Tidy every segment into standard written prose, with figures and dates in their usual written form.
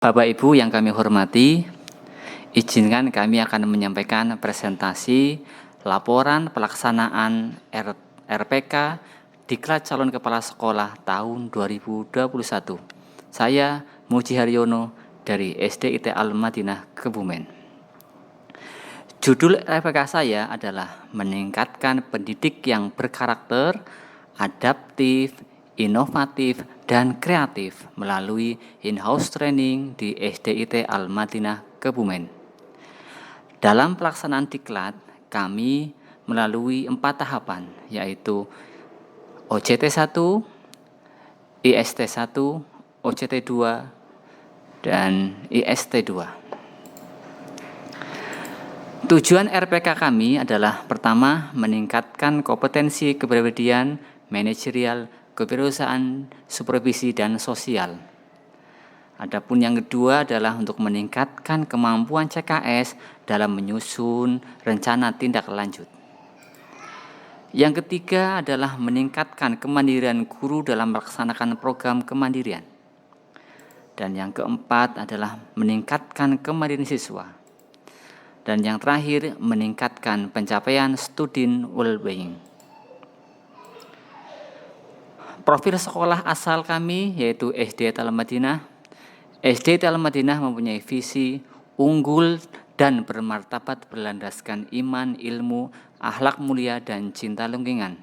Bapak Ibu yang kami hormati, izinkan kami akan menyampaikan presentasi laporan pelaksanaan RPK Diklat Calon Kepala Sekolah tahun 2021. Saya Muji Haryono dari SDIT Al-Madinah Kebumen. Judul RPK saya adalah meningkatkan pendidik yang berkarakter, adaptif, inovatif, dan kreatif melalui in-house training di SDIT Al-Madinah Kebumen. Dalam pelaksanaan diklat, kami melalui 4 tahapan, yaitu OJT 1, IST 1, OJT 2, dan IST 2. Tujuan RPK kami adalah pertama, meningkatkan kompetensi kepribadian, manajerial, kewirausahaan, supervisi, dan sosial. Adapun yang kedua adalah untuk meningkatkan kemampuan CKS dalam menyusun rencana tindak lanjut. Yang ketiga adalah meningkatkan kemandirian guru dalam melaksanakan program kemandirian. Dan yang keempat adalah meningkatkan kemandirian siswa. Dan yang terakhir, meningkatkan pencapaian student well-being. Profil sekolah asal kami yaitu SDIT Al-Madinah. SDIT Al-Madinah mempunyai visi unggul dan bermartabat berlandaskan iman, ilmu, akhlak mulia, dan cinta lingkungan.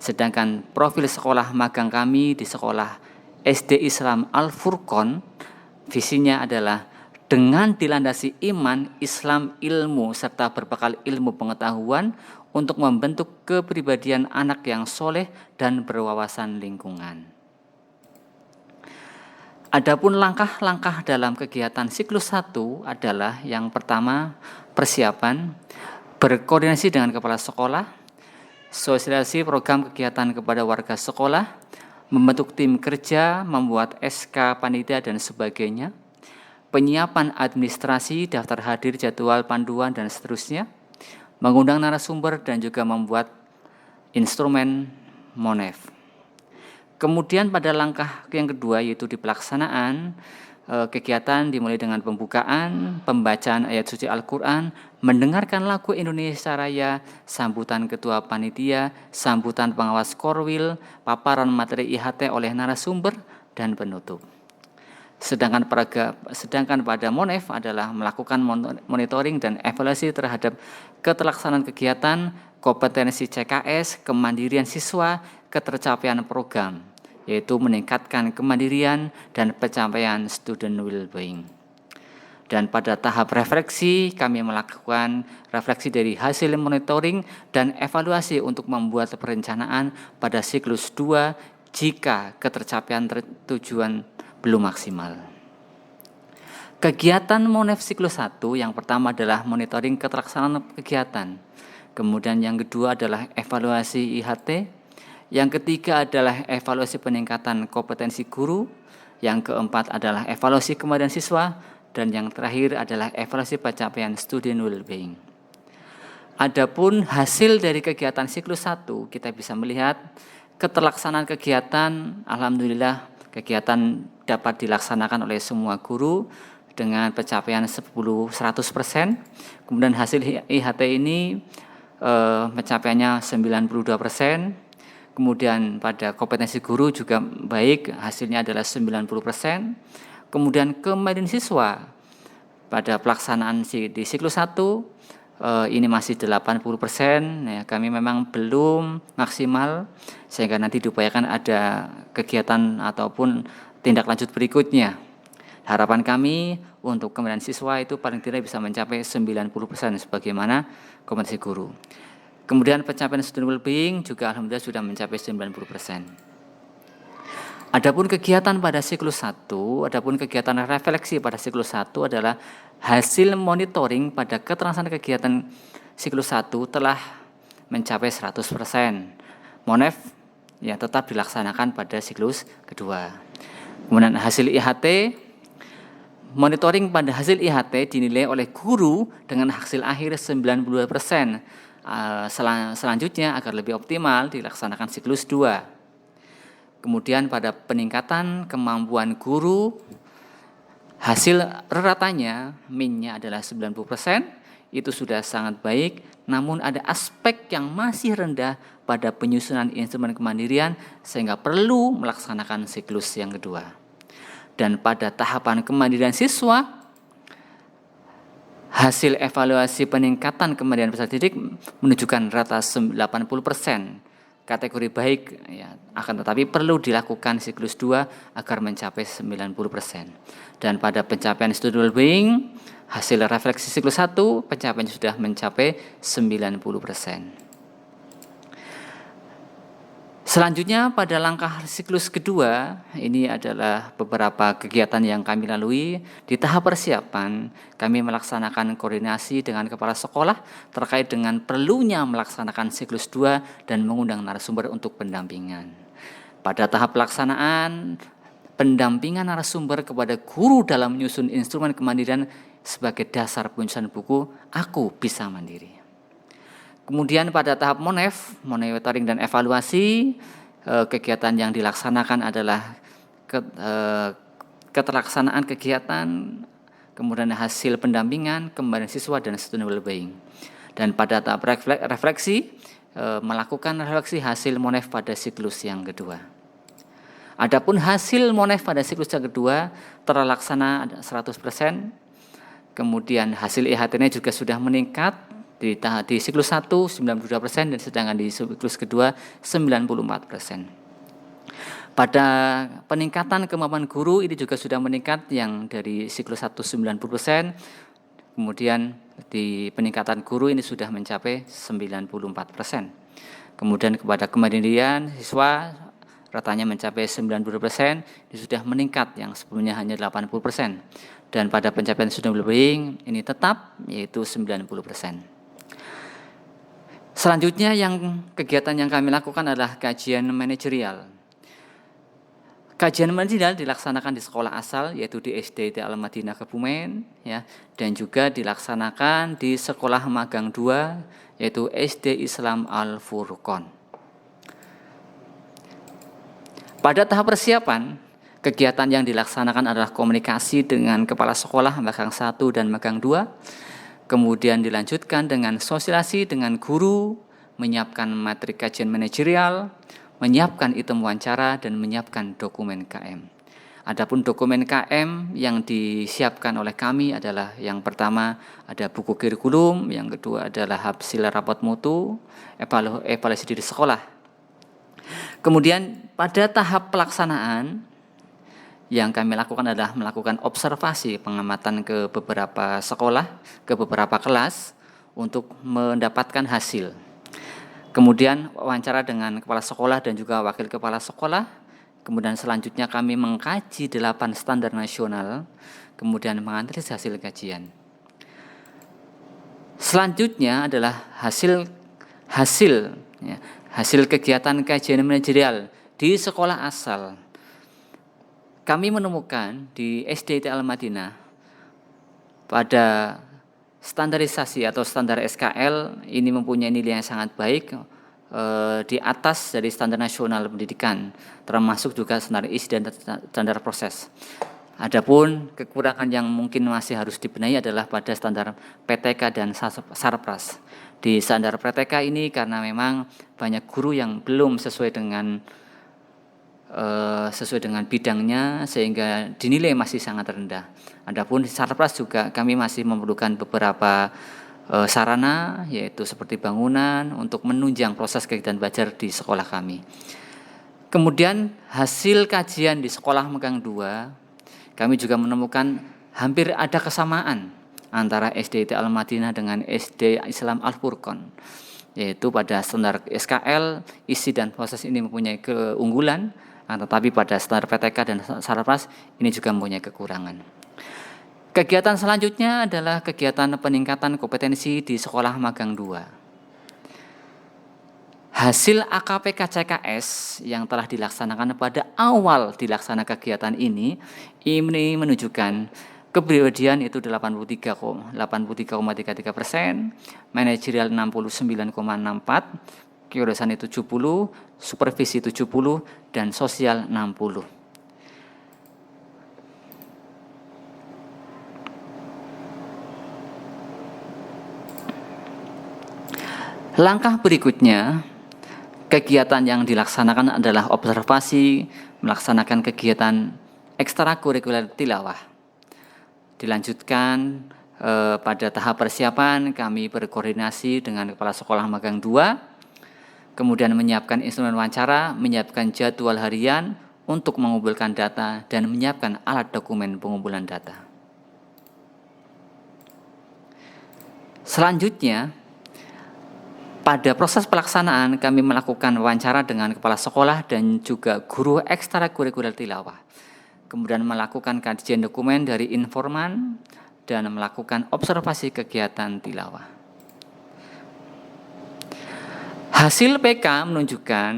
Sedangkan profil sekolah magang kami di sekolah SD Islam Al-Furqon, visinya adalah dengan dilandasi iman, Islam, ilmu, serta berbekal ilmu pengetahuan untuk membentuk kepribadian anak yang soleh dan berwawasan lingkungan. Adapun langkah-langkah dalam kegiatan siklus 1 adalah yang pertama, persiapan, berkoordinasi dengan kepala sekolah, sosialisasi program kegiatan kepada warga sekolah, membentuk tim kerja, membuat SK panitia dan sebagainya, penyiapan administrasi, daftar hadir, jadwal panduan, dan seterusnya, mengundang narasumber, dan juga membuat instrumen MONEF. Kemudian pada langkah yang kedua yaitu di pelaksanaan kegiatan dimulai dengan pembukaan, pembacaan ayat suci Al-Quran, mendengarkan lagu Indonesia Raya, sambutan ketua panitia, sambutan pengawas korwil, paparan materi IHT oleh narasumber, dan penutup. Sedangkan pada MONEF adalah melakukan monitoring dan evaluasi terhadap keterlaksanaan kegiatan, kompetensi CKS, kemandirian siswa, ketercapaian program, yaitu meningkatkan kemandirian dan pencapaian student well-being. Dan pada tahap refleksi, kami melakukan refleksi dari hasil monitoring dan evaluasi untuk membuat perencanaan pada siklus 2 jika ketercapaian tujuan belum maksimal. Kegiatan MONEF siklus 1 yang pertama adalah monitoring keterlaksanaan kegiatan. Kemudian yang kedua adalah evaluasi IHT. Yang ketiga adalah evaluasi peningkatan kompetensi guru. Yang keempat adalah evaluasi kemandirian siswa. Dan yang terakhir adalah evaluasi pencapaian student well-being. Adapun hasil dari kegiatan siklus 1, kita bisa melihat keterlaksanaan kegiatan, alhamdulillah kegiatan dapat dilaksanakan oleh semua guru dengan pencapaian 100%. Kemudian hasil IHT ini pencapaiannya 92%. Kemudian pada kompetensi guru juga baik, hasilnya adalah 90%. Kemudian kemandirian siswa pada pelaksanaan di siklus 1 ini masih 80%. Ya, kami memang belum maksimal sehingga nanti diupayakan ada kegiatan ataupun tindak lanjut berikutnya. Harapan kami untuk kemandirian siswa itu paling tidak bisa mencapai 90% sebagaimana kompetensi guru. Kemudian pencapaian student well-being juga alhamdulillah sudah mencapai 90%. Adapun kegiatan pada siklus 1, adapun kegiatan refleksi pada siklus 1 adalah hasil monitoring pada keterlaksanaan kegiatan siklus 1 telah mencapai 100%. MONEF ya tetap dilaksanakan pada siklus kedua. Kemudian hasil IHT, monitoring pada hasil IHT dinilai oleh guru dengan hasil akhir 92%. Selanjutnya agar lebih optimal dilaksanakan siklus 2. Kemudian pada peningkatan kemampuan guru Hasil ratanya, min-nya adalah 90%, itu sudah sangat baik, namun ada aspek yang masih rendah pada penyusunan instrumen kemandirian sehingga perlu melaksanakan siklus yang kedua. Dan pada tahapan kemandirian siswa, hasil evaluasi peningkatan kemandirian peserta didik menunjukkan rata 80%. Kategori baik, ya, akan tetapi perlu dilakukan siklus 2 agar mencapai 90%. Dan pada pencapaian student well-being, hasil refleksi siklus 1, pencapaian sudah mencapai 90%. Selanjutnya pada langkah siklus kedua, ini adalah beberapa kegiatan yang kami lalui. Di tahap persiapan, kami melaksanakan koordinasi dengan kepala sekolah terkait dengan perlunya melaksanakan siklus 2 dan mengundang narasumber untuk pendampingan. Pada tahap pelaksanaan, pendampingan narasumber kepada guru dalam menyusun instrumen kemandirian sebagai dasar penyusunan buku Aku Bisa Mandiri. Kemudian pada tahap monitoring dan evaluasi, kegiatan yang dilaksanakan adalah keterlaksanaan kegiatan, kemudian hasil pendampingan, kemandirian siswa, dan student well-being. Dan pada tahap refleksi, melakukan refleksi hasil monef pada siklus yang kedua. Adapun hasil monef pada siklus yang kedua terlaksana 100%, kemudian hasil IHT-nya juga sudah meningkat. Di siklus 1 92% dan sedangkan di siklus kedua 94%. Pada peningkatan kemampuan guru ini juga sudah meningkat, yang dari siklus 1 90%, kemudian di peningkatan guru ini sudah mencapai 94%. Kemudian kepada kemandirian siswa ratanya mencapai 92%, ini sudah meningkat yang sebelumnya hanya 80%. Dan pada pencapaian student well-being ini tetap yaitu 90%. Selanjutnya kegiatan yang kami lakukan adalah kajian manajerial. Kajian manajerial dilaksanakan di sekolah asal yaitu di SD Al-Madinah Kebumen, ya, dan juga dilaksanakan di sekolah magang 2 yaitu SD Islam Al-Furqon. Pada tahap persiapan, kegiatan yang dilaksanakan adalah komunikasi dengan kepala sekolah magang 1 dan magang 2. Kemudian dilanjutkan dengan sosialisasi dengan guru, menyiapkan materi kajian manajerial, menyiapkan item wawancara, dan menyiapkan dokumen KM. Adapun dokumen KM yang disiapkan oleh kami adalah yang pertama ada buku kurikulum, yang kedua adalah hasil rapot mutu, evaluasi diri sekolah. Kemudian pada tahap pelaksanaan, yang kami lakukan adalah melakukan observasi pengamatan ke beberapa sekolah, ke beberapa kelas untuk mendapatkan hasil. Kemudian wawancara dengan kepala sekolah dan juga wakil kepala sekolah. Kemudian selanjutnya kami mengkaji 8 standar nasional, kemudian menganalisis hasil kajian. Selanjutnya adalah hasil kegiatan kajian manajerial di sekolah asal. Kami menemukan di SD Al-Madinah pada standarisasi atau standar SKL ini mempunyai nilai yang sangat baik, di atas dari standar nasional pendidikan, termasuk juga standar isi dan standar proses. Adapun kekurangan yang mungkin masih harus dibenahi adalah pada standar PTK dan Sarpras. Di standar PTK ini karena memang banyak guru yang belum sesuai dengan bidangnya sehingga dinilai masih sangat rendah. Adapun di Sarpras juga kami masih memerlukan beberapa sarana, yaitu seperti bangunan untuk menunjang proses kegiatan belajar di sekolah kami. Kemudian hasil kajian di sekolah magang 2, kami juga menemukan hampir ada kesamaan antara SD Al-Madinah dengan SD Islam Al-Furqon, yaitu pada standar SKL, isi dan proses ini mempunyai keunggulan, tetapi pada standar PTK dan Sarpras ini juga mempunyai kekurangan. Kegiatan selanjutnya adalah kegiatan peningkatan kompetensi di sekolah magang 2. Hasil AKP KCKS yang telah dilaksanakan pada awal dilaksanakan kegiatan ini menunjukkan kepribadian itu 83,33%, manajerial 69,64%, kecerdasan itu 70, supervisi 70, dan sosial 60. Langkah berikutnya, kegiatan yang dilaksanakan adalah observasi, melaksanakan kegiatan ekstrakurikuler tilawah. Dilanjutkan pada tahap persiapan, kami berkoordinasi dengan Kepala Sekolah Magang 2, kemudian menyiapkan instrumen wawancara, menyiapkan jadwal harian untuk mengumpulkan data, dan menyiapkan alat dokumen pengumpulan data. Selanjutnya, pada proses pelaksanaan kami melakukan wawancara dengan kepala sekolah dan juga guru ekstrakurikuler tilawah. Kemudian melakukan kajian dokumen dari informan dan melakukan observasi kegiatan tilawah. Hasil PK menunjukkan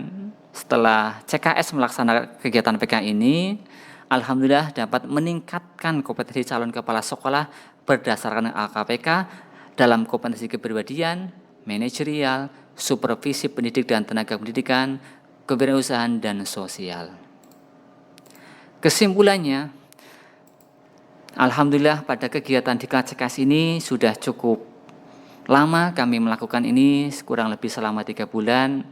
setelah CKS melaksanakan kegiatan PK ini, alhamdulillah dapat meningkatkan kompetensi calon kepala sekolah berdasarkan LKPK dalam kompetensi kepribadian, manajerial, supervisi pendidik dan tenaga pendidikan, kewirausahaan, dan sosial. Kesimpulannya, alhamdulillah pada kegiatan di CKS ini sudah cukup lama kami melakukan ini, kurang lebih selama 3 bulan.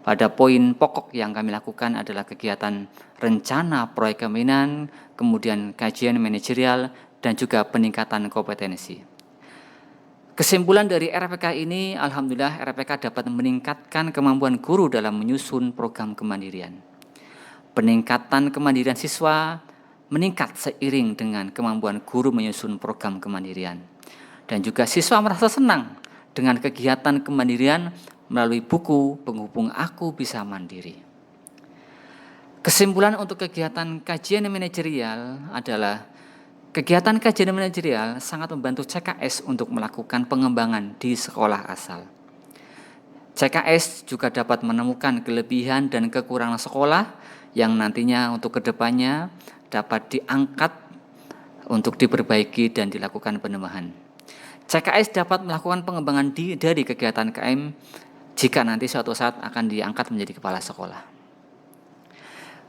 Pada poin pokok yang kami lakukan adalah kegiatan rencana proyek kepemimpinan, kemudian kajian manajerial, dan juga peningkatan kompetensi. Kesimpulan dari RPK ini, alhamdulillah RPK dapat meningkatkan kemampuan guru dalam menyusun program kemandirian. Peningkatan kemandirian siswa meningkat seiring dengan kemampuan guru menyusun program kemandirian. Dan juga siswa merasa senang dengan kegiatan kemandirian melalui buku penghubung Aku Bisa Mandiri. Kesimpulan untuk kegiatan kajian manajerial adalah kegiatan kajian manajerial sangat membantu CKS untuk melakukan pengembangan di sekolah asal. CKS juga dapat menemukan kelebihan dan kekurangan sekolah yang nantinya untuk kedepannya dapat diangkat untuk diperbaiki dan dilakukan penembahan. CKS dapat melakukan pengembangan dari kegiatan KM jika nanti suatu saat akan diangkat menjadi kepala sekolah.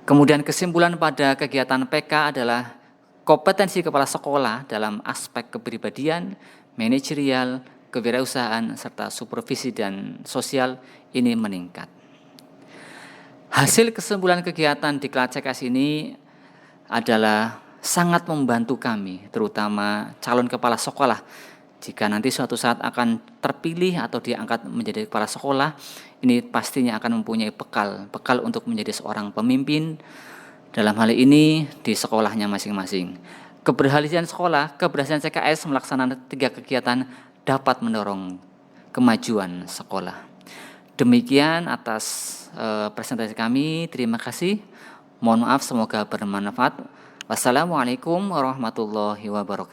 Kemudian kesimpulan pada kegiatan PK adalah kompetensi kepala sekolah dalam aspek kepribadian, manajerial, kewirausahaan, serta supervisi dan sosial ini meningkat. Hasil kesimpulan kegiatan di kelas CKS ini adalah sangat membantu kami, terutama calon kepala sekolah. Jika nanti suatu saat akan terpilih atau diangkat menjadi kepala sekolah, ini pastinya akan mempunyai bekal untuk menjadi seorang pemimpin, dalam hal ini di sekolahnya masing-masing. Keberhasilan sekolah, keberhasilan CKS melaksanakan 3 kegiatan dapat mendorong kemajuan sekolah. Demikian atas presentasi kami. Terima kasih. Mohon maaf, semoga bermanfaat. Wassalamualaikum warahmatullahi wabarakatuh.